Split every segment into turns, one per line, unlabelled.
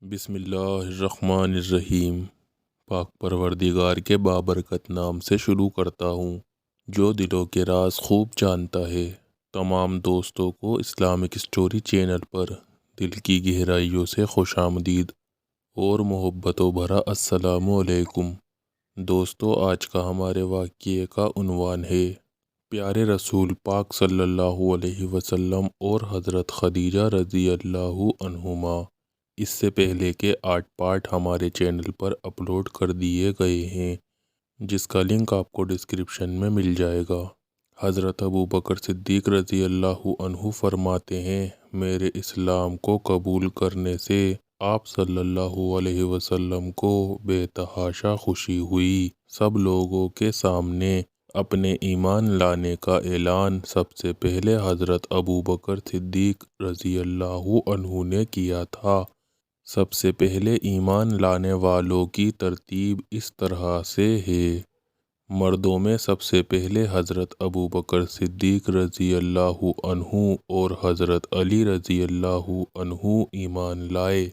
بسم اللہ الرحمن الرحیم۔ پاک پروردگار کے بابرکت نام سے شروع کرتا ہوں جو دلوں کے راز خوب جانتا ہے۔ تمام دوستوں کو اسلامک اسٹوری چینل پر دل کی گہرائیوں سے خوش آمدید اور محبتوں بھرا السلام علیکم۔ دوستو، آج کا ہمارے واقعے کا عنوان ہے پیارے رسول پاک صلی اللہ علیہ وسلم اور حضرت خدیجہ رضی اللہ عنہما۔ اس سے پہلے کے 8 پارٹ ہمارے چینل پر اپلوڈ کر دیے گئے ہیں، جس کا لنک آپ کو ڈسکرپشن میں مل جائے گا۔ حضرت ابوبکر صدیق رضی اللہ عنہ فرماتے ہیں، میرے اسلام کو قبول کرنے سے آپ صلی اللہ علیہ وسلم کو بے تحاشا خوشی ہوئی۔ سب لوگوں کے سامنے اپنے ایمان لانے کا اعلان سب سے پہلے حضرت ابوبکر صدیق رضی اللہ عنہ نے کیا تھا۔ سب سے پہلے ایمان لانے والوں کی ترتیب اس طرح سے ہے۔ مردوں میں سب سے پہلے حضرت ابوبکر صدیق رضی اللہ عنہ اور حضرت علی رضی اللہ عنہ ایمان لائے۔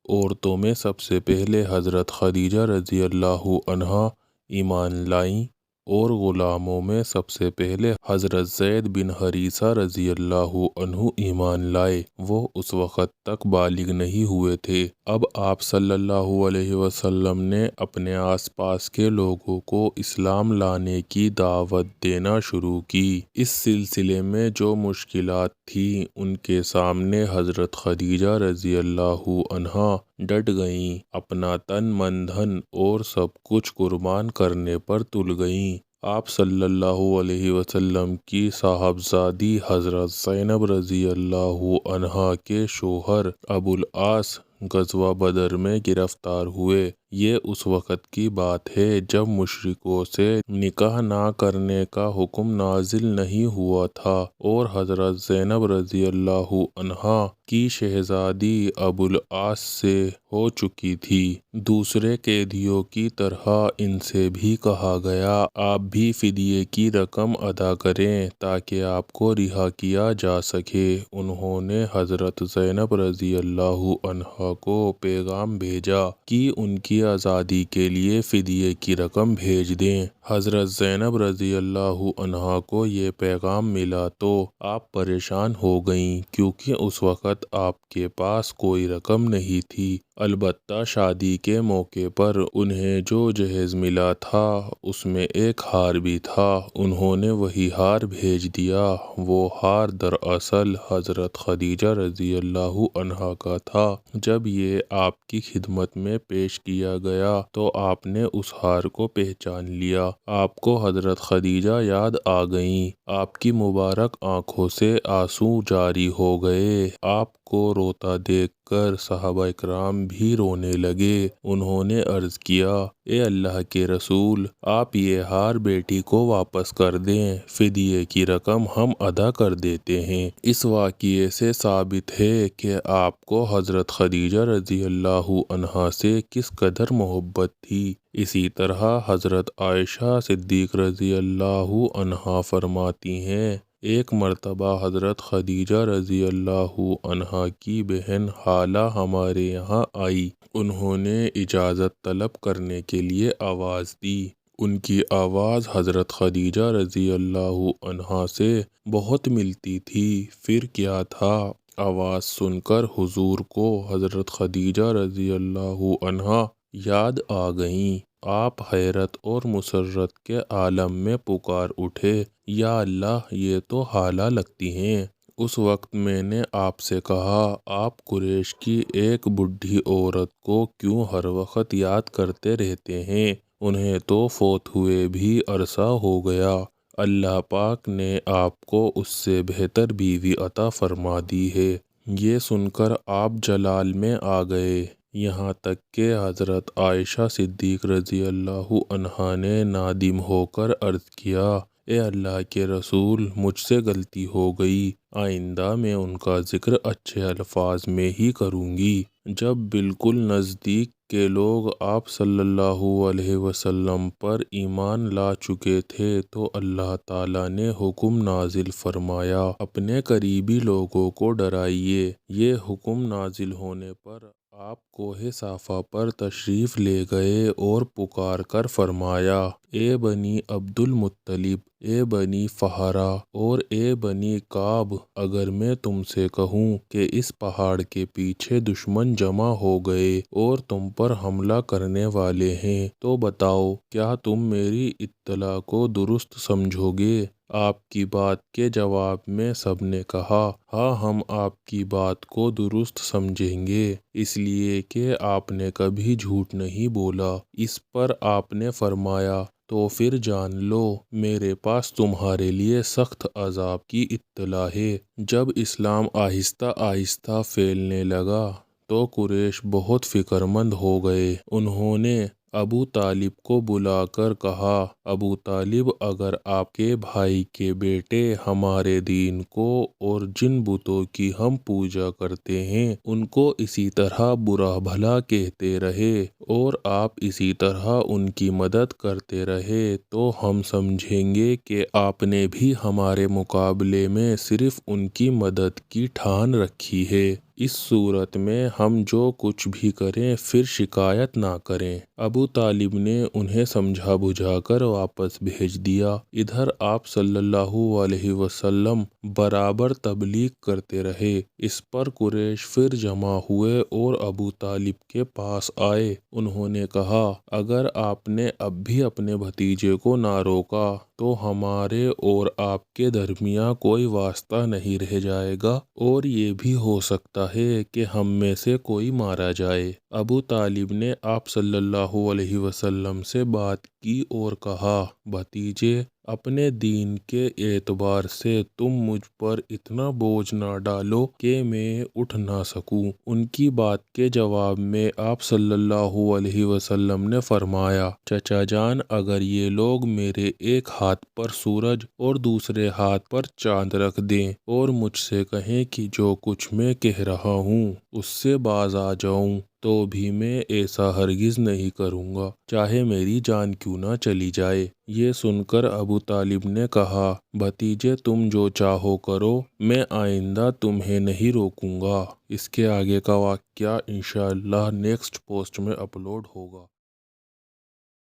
عورتوں میں سب سے پہلے حضرت خدیجہ رضی اللہ عنہا ایمان لائیں، اور غلاموں میں سب سے پہلے حضرت زید بن حریثہ رضی اللہ عنہ ایمان لائے۔ وہ اس وقت تک بالغ نہیں ہوئے تھے۔ اب آپ صلی اللہ علیہ وسلم نے اپنے آس پاس کے لوگوں کو اسلام لانے کی دعوت دینا شروع کی۔ اس سلسلے میں جو مشکلات تھیں، ان کے سامنے حضرت خدیجہ رضی اللہ عنہا ڈٹ گئیں، اپنا تن من دھن اور سب کچھ قربان کرنے پر تل گئیں۔ آپ صلی اللہ علیہ وسلم کی صاحبزادی حضرت زینب رضی اللہ عنہا کے شوہر ابو العاص غزوہ بدر میں گرفتار ہوئے۔ یہ اس وقت کی بات ہے جب مشرکوں سے نکاح نہ کرنے کا حکم نازل نہیں ہوا تھا، اور حضرت زینب رضی اللہ عنہا کی شہزادی ابو العاص سے ہو چکی تھی۔ دوسرے قیدیوں کی طرح ان سے بھی کہا گیا، آپ بھی فدیے کی رقم ادا کریں تاکہ آپ کو رہا کیا جا سکے۔ انہوں نے حضرت زینب رضی اللہ عنہا کو پیغام بھیجا کہ ان کی آزادی کے لیے فدیے کی رقم بھیج دیں۔ حضرت زینب رضی اللہ عنہا کو یہ پیغام ملا تو آپ پریشان ہو گئیں، کیونکہ اس وقت آپ کے پاس کوئی رقم نہیں تھی۔ البتہ شادی کے موقع پر انہیں جو جہیز ملا تھا اس میں ایک ہار بھی تھا۔ انہوں نے وہی ہار بھیج دیا۔ وہ ہار دراصل حضرت خدیجہ رضی اللہ عنہا کا تھا۔ جب یہ آپ کی خدمت میں پیش کیا گیا تو آپ نے اس ہار کو پہچان لیا۔ آپ کو حضرت خدیجہ یاد آ گئیں۔ آپ کی مبارک آنکھوں سے آنسو جاری ہو گئے۔ آپ کو روتا دیکھ کر صحابہ اکرام بھی رونے لگے۔ انہوں نے عرض کیا، اے اللہ کے رسول، آپ یہ ہار بیٹی کو واپس کر دیں، فدیے کی رقم ہم ادا کر دیتے ہیں۔ اس واقعے سے ثابت ہے کہ آپ کو حضرت خدیجہ رضی اللہ عنہا سے کس قدر محبت تھی۔ اسی طرح حضرت عائشہ صدیق رضی اللہ عنہا فرماتی ہیں، ایک مرتبہ حضرت خدیجہ رضی اللہ عنہا کی بہن ہالہ ہمارے یہاں آئی۔ انہوں نے اجازت طلب کرنے کے لیے آواز دی۔ ان کی آواز حضرت خدیجہ رضی اللہ عنہا سے بہت ملتی تھی۔ پھر کیا تھا، آواز سن کر حضور کو حضرت خدیجہ رضی اللہ عنہا یاد آ گئیں۔ آپ حیرت اور مسرت کے عالم میں پکار اٹھے، یا اللہ، یہ تو ہالہ لگتی ہیں۔ اس وقت میں نے آپ سے کہا، آپ قریش کی ایک بوڑھی عورت کو کیوں ہر وقت یاد کرتے رہتے ہیں؟ انہیں تو فوت ہوئے بھی عرصہ ہو گیا۔ اللہ پاک نے آپ کو اس سے بہتر بیوی عطا فرما دی ہے۔ یہ سن کر آپ جلال میں آ گئے، یہاں تک کہ حضرت عائشہ صدیق رضی اللہ عنہا نے نادم ہو کر عرض کیا، اے اللہ کے رسول، مجھ سے غلطی ہو گئی، آئندہ میں ان کا ذکر اچھے الفاظ میں ہی کروں گی۔ جب بالکل نزدیک کے لوگ آپ صلی اللہ علیہ وسلم پر ایمان لا چکے تھے تو اللہ تعالیٰ نے حکم نازل فرمایا، اپنے قریبی لوگوں کو ڈرائیے۔ یہ حکم نازل ہونے پر آپ کوہ صافا پر تشریف لے گئے اور پکار کر فرمایا، اے بنی عبد المطلب، اے بنی فہرہ اور اے بنی کعب، اگر میں تم سے کہوں کہ اس پہاڑ کے پیچھے دشمن جمع ہو گئے اور تم پر حملہ کرنے والے ہیں تو بتاؤ، کیا تم میری اطلاع کو درست سمجھو گے؟ آپ کی بات کے جواب میں سب نے کہا، ہاں ہم آپ کی بات کو درست سمجھیں گے، اس لیے کہ آپ نے کبھی جھوٹ نہیں بولا۔ اس پر آپ نے فرمایا، تو پھر جان لو میرے پاس تمہارے لیے سخت عذاب کی اطلاع ہے۔ جب اسلام آہستہ آہستہ پھیلنے لگا تو قریش بہت فکر مند ہو گئے۔ انہوں نے ابو طالب کو بلا کر کہا، ابو طالب، اگر آپ کے بھائی کے بیٹے ہمارے دین کو اور جن بتوں کی ہم پوجا کرتے ہیں ان کو اسی طرح برا بھلا کہتے رہے اور آپ اسی طرح ان کی مدد کرتے رہے تو ہم سمجھیں گے کہ آپ نے بھی ہمارے مقابلے میں صرف ان کی مدد کی ٹھان رکھی ہے۔ اس صورت میں ہم جو کچھ بھی کریں پھر شکایت نہ کریں۔ ابو طالب نے انہیں سمجھا بجھا کر واپس بھیج دیا۔ ادھر آپ صلی اللہ علیہ وسلم برابر تبلیغ کرتے رہے۔ اس پر قریش پھر جمع ہوئے اور ابو طالب کے پاس آئے۔ انہوں نے کہا، اگر آپ نے اب بھی اپنے بھتیجے کو نہ روکا تو ہمارے اور آپ کے درمیان کوئی واسطہ نہیں رہ جائے گا اور یہ بھی ہو سکتا ہے کہ ہم میں سے کوئی مارا جائے۔ ابو طالب نے آپ صلی اللہ علیہ وسلم سے بات کی اور کہا، بھتیجے، اپنے دین کے اعتبار سے تم مجھ پر اتنا بوجھ نہ ڈالو کہ میں اٹھ نہ سکوں۔ ان کی بات کے جواب میں آپ صلی اللہ علیہ وسلم نے فرمایا، چچا جان، اگر یہ لوگ میرے ایک ہاتھ پر سورج اور دوسرے ہاتھ پر چاند رکھ دیں اور مجھ سے کہیں کہ جو کچھ میں کہہ رہا ہوں اس سے باز آ جاؤں تو بھی میں ایسا ہرگز نہیں کروں گا، چاہے میری جان کیوں نہ چلی جائے۔ یہ سن کر ابو طالب نے کہا، بھتیجے، تم جو چاہو کرو، میں آئندہ تمہیں نہیں روکوں گا۔ اس کے آگے کا واقعہ انشاءاللہ نیکسٹ پوسٹ میں اپلوڈ ہوگا۔